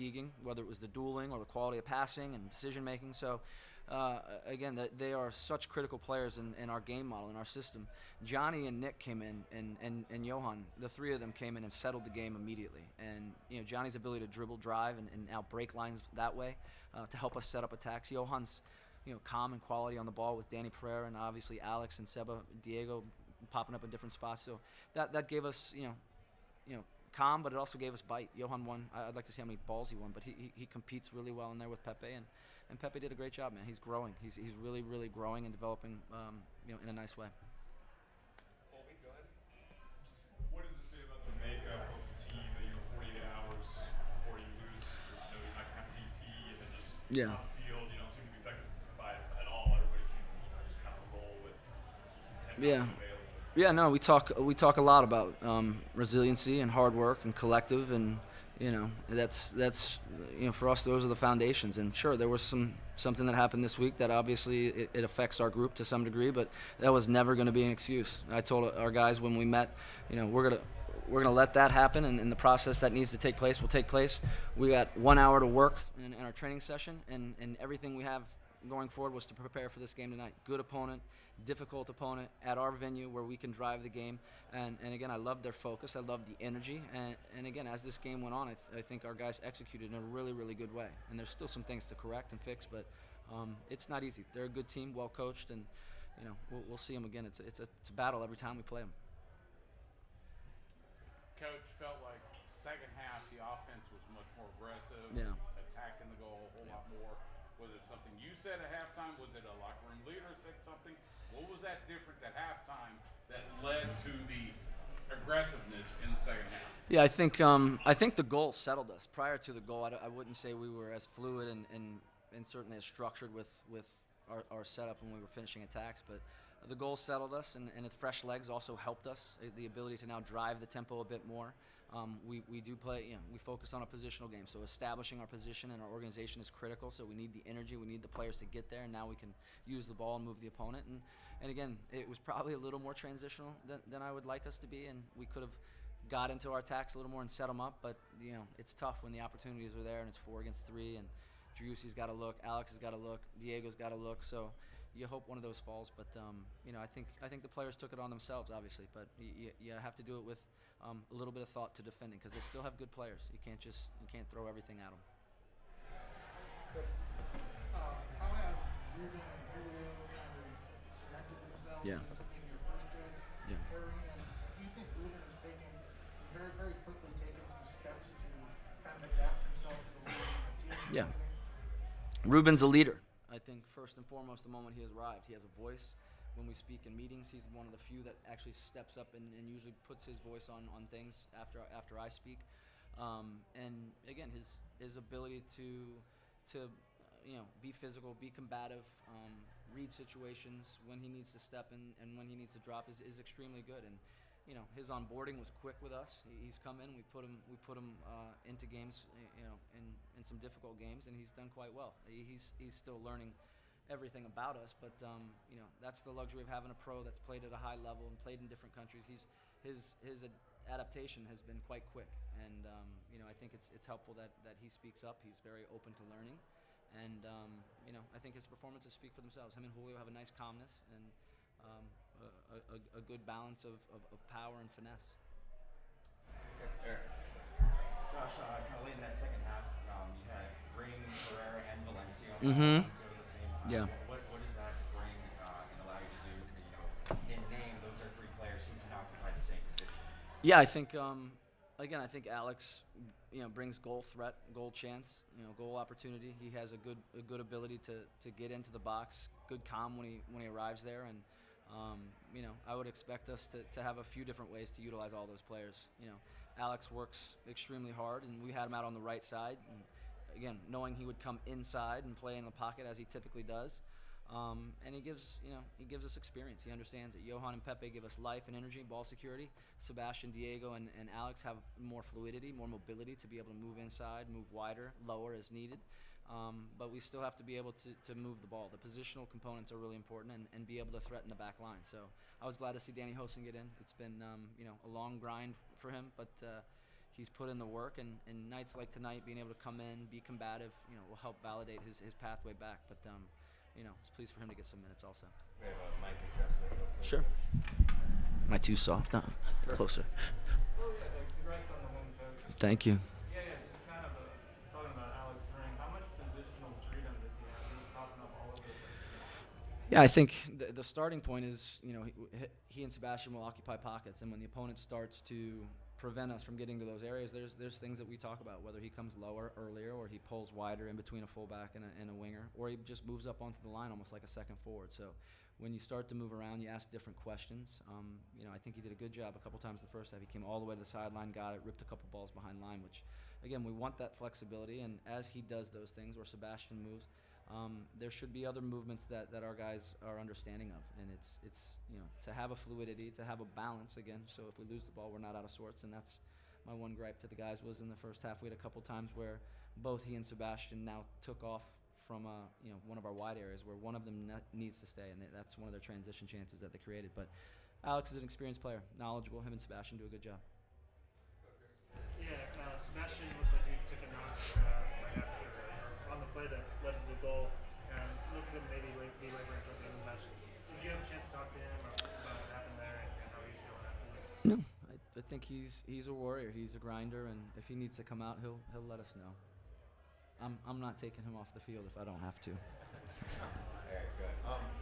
fatiguing, whether it was the dueling or the quality of passing and decision making. So again, they are such critical players in our game model, in our system. Johnny and Nick came in, and Johan, the three of them came in and settled the game immediately. And Johnny's ability to dribble, drive, and now break lines that way to help us set up attacks. Johan's calm and quality on the ball with Danny Pereira, and obviously Alex and Seba, Diego popping up in different spots. So that gave us calm, but it also gave us bite. Johan won. I'd like to see how many balls he won, but he competes really well in there with Pepe, and Pepe did a great job, man. He's growing. He's really, really growing and developing, in a nice way. Colby, go ahead. What does it say about the makeup of the team that 48 hours before you lose? You're not going to have DP, and then just on the field, you don't seem to be affected by it at all. Everybody seems to just kind of roll with him not being available. Yeah, no, we talk a lot about resiliency and hard work and collective, and that's for us, those are the foundations. And sure, there was something that happened this week that obviously it affects our group to some degree, but that was never going to be an excuse. I told our guys when we met, we're gonna let that happen, and the process that needs to take place will take place. We got 1 hour to work in our training session, and everything we have going forward was to prepare for this game tonight. Good opponent, difficult opponent at our venue where we can drive the game. And again, I love their focus. I love the energy. And again, as this game went on, I think our guys executed in a really, really good way. And there's still some things to correct and fix, but it's not easy. They're a good team, well coached, and we'll see them again. It's a battle every time we play them. Coach, felt like second half the offense was much more aggressive, attacking the goal a whole lot more. Was it something you said at halftime? Was it a locker room leader said something? What was that difference at halftime that led to the aggressiveness in the second half? Yeah, I think the goal settled us. Prior to the goal, I wouldn't say we were as fluid and certainly as structured with our setup when we were finishing attacks, but the goal settled us, and the fresh legs also helped us. The ability to now drive the tempo a bit more. We do play, we focus on a positional game, so establishing our position and our organization is critical, so we need the energy, we need the players to get there, and now we can use the ball and move the opponent. And again, it was probably a little more transitional than I would like us to be, and we could have got into our attacks a little more and set them up, but it's tough when the opportunities are there and it's 4 against 3, and Driussi's got to look, Alex has got to look, Diego's got to look, so you hope one of those falls, but I think the players took it on themselves, obviously, but you have to do it with a little bit of thought to defending, because they still have good players. You can't throw everything at them. How have Ruben and Julio kind of cemented themselves in your first choice area? And do you think Ruben has very quickly taken some steps to kind of adapt himself to the league and the team? Yeah. Ruben's a leader. I think first and foremost, the moment he has arrived, he has a voice. When we speak in meetings, he's one of the few that actually steps up and usually puts his voice on things after I speak. And again, his ability to be physical, be combative, read situations when he needs to step in and when he needs to drop is extremely good. And his onboarding was quick with us. He's come in, we put him into games, in some difficult games, and he's done quite well. He's still learning everything about us, but that's the luxury of having a pro that's played at a high level and played in different countries. His adaptation has been quite quick, and I think it's helpful that he speaks up. He's very open to learning, and I think his performances speak for themselves. Him and Julio have a nice calmness and a good balance of power and finesse. Josh, kind of late in that second half, you had Ring, Pereira, and Valencia go Mm-hmm. at the same time. Yeah. What does that bring and allow you to do? In name, those are 3 players who can occupy the same position. Yeah, I think again, I think Alex brings goal threat, goal chance, goal opportunity. He has a good ability to get into the box, good calm when he arrives there, and I would expect us to have a few different ways to utilize all those players. Alex works extremely hard, and we had him out on the right side. And again, knowing he would come inside and play in the pocket as he typically does, and he gives us experience. He understands it. Johan and Pepe give us life and energy, ball security. Sebastian, Diego, and Alex have more fluidity, more mobility to be able to move inside, move wider, lower as needed. But we still have to be able to move the ball. The positional components are really important, and be able to threaten the back line. So I was glad to see Danny Hosen get in. It's been a long grind for him, but he's put in the work, and nights like tonight, being able to come in, be combative, will help validate his pathway back. But it's pleased for him to get some minutes also. We have a mic adjustment real quick. Sure. Am I too soft? No. Closer. Oh, yeah, congrats on the home coach. Thank you. Yeah, just kind of talking about Alex Ring. How much positional freedom does he have? He was popping up all over the place. Yeah, I think the starting point is, he and Sebastian will occupy pockets, and when the opponent starts to prevent us from getting to those areas, there's things that we talk about, whether he comes lower earlier, or he pulls wider in between a fullback and a winger, or he just moves up onto the line almost like a second forward. So when you start to move around, you ask different questions. I think he did a good job a couple times the first half. He came all the way to the sideline, got it, ripped a couple balls behind line, which, again, we want that flexibility, and as he does those things, or Sebastian moves, there should be other movements that our guys are understanding of, and it's to have a fluidity, to have a balance again. So if we lose the ball, we're not out of sorts, and that's my one gripe to the guys was in the first half. We had a couple times where both he and Sebastian now took off from one of our wide areas where one of them needs to stay, and that's one of their transition chances that they created. But Alex is an experienced player, knowledgeable. Him and Sebastian do a good job. Yeah, Sebastian looked like he took a knock right after on the play that led to the goal, and looked at him maybe be laboring toward the end of the match. Did you have a chance to talk to him about what happened there and how he's feeling afterwards? No, I think he's a warrior. He's a grinder, and if he needs to come out, he'll let us know. I'm not taking him off the field if I don't have to. Very good.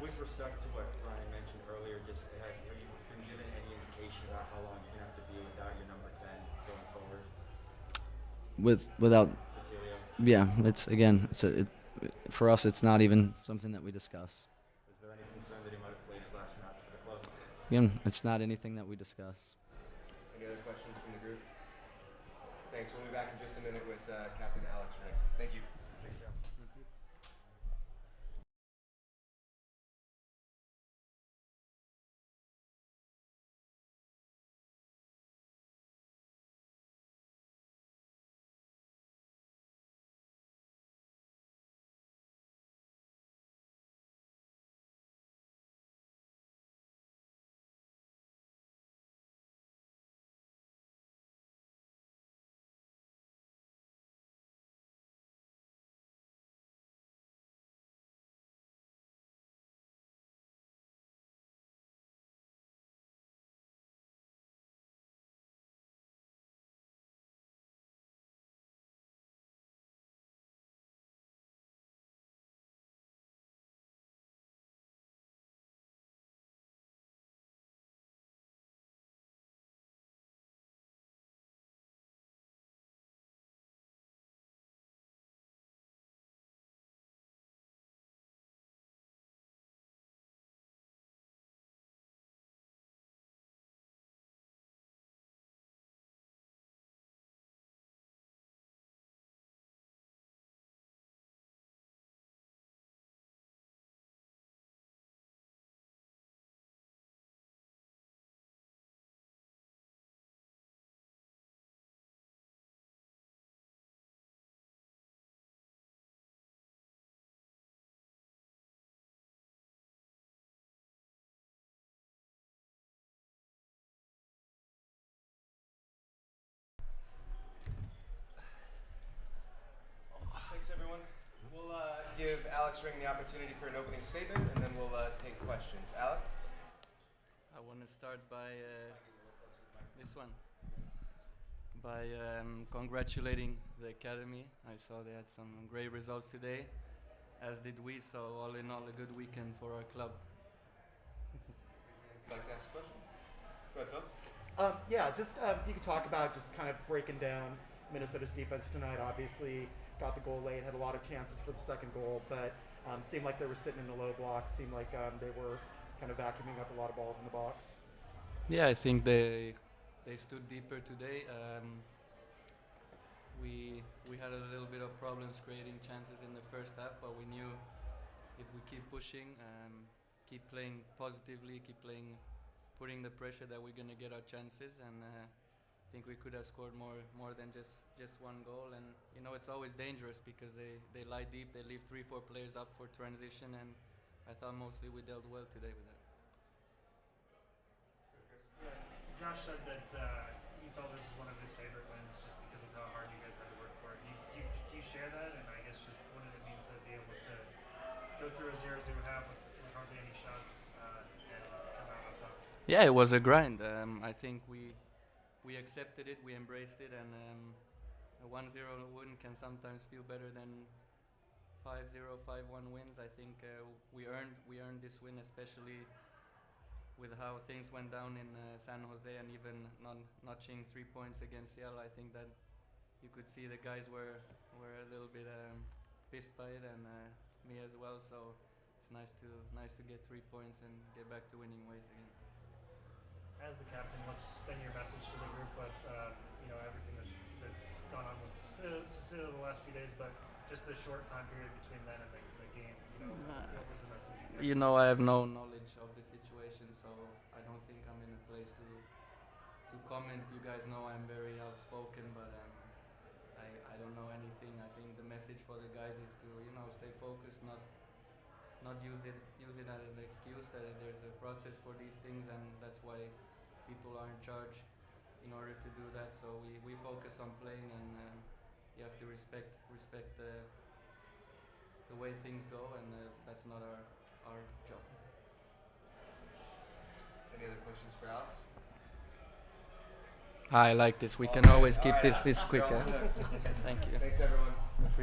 With respect to what Ryan mentioned earlier, just have you been given any indication about how long you're gonna have to be without your number 10 going forward? Without. Cecilio? Yeah, for us, it's not even something that we discuss. Is there any concern that he might have played his last match for the club? Again, it's not anything that we discuss. Any other questions from the group? Thanks. We'll be back in just a minute with Captain Alex Ring. Thank you. Thanks, Joe. Thanks, everyone. We'll give Alex Ring the opportunity for an opening statement, and then we'll take questions. Alex? I want to start by this one. By congratulating the academy. I saw they had some great results today, as did we. So all in all, a good weekend for our club. Would you like to ask a question? Go ahead, Phil. Yeah, just if you could talk about just kind of breaking down Minnesota's defense tonight. Obviously, got the goal late, had a lot of chances for the second goal, but seemed like they were sitting in the low block. Seemed like they were kind of vacuuming up a lot of balls in the box. Yeah, I think they stood deeper today. We had a little bit of problems creating chances in the first half, but we knew if we keep pushing, keep playing positively, keep playing, putting the pressure, that we're gonna get our chances. And I think we could have scored more than just one goal. And it's always dangerous because they lie deep, they leave 3-4 players up for transition, and I thought mostly we dealt well today with that. Josh said that he felt this is one of his favorite wins. go through a 0-0 half with hardly any shots and come out on top? Yeah, it was a grind. I think we accepted it, we embraced it, and a 1-0 win can sometimes feel better than 5-0, 5-1 wins. I think we earned this win, especially with how things went down in San Jose, and even notching 3 points against Seattle. I think that you could see the guys were a little bit pissed by it, and me as well. So it's nice to get 3 points and get back to winning ways again. As the captain, what's been your message to the group of everything that's gone on with Cecilia the last few days, but just the short time period between then and the game? What was the message? I have no knowledge of the situation, so I don't think I'm in a place to comment. You guys know I'm very outspoken, but I don't know anything. I think the message for the guys is to stay focused, not use it as an excuse. That there's a process for these things, and that's why people are in charge in order to do that. So we focus on playing, and you have to respect the way things go, and that's not our job. Any other questions for Alex? I like this. We can always keep this quick. Thank you. Thanks, everyone.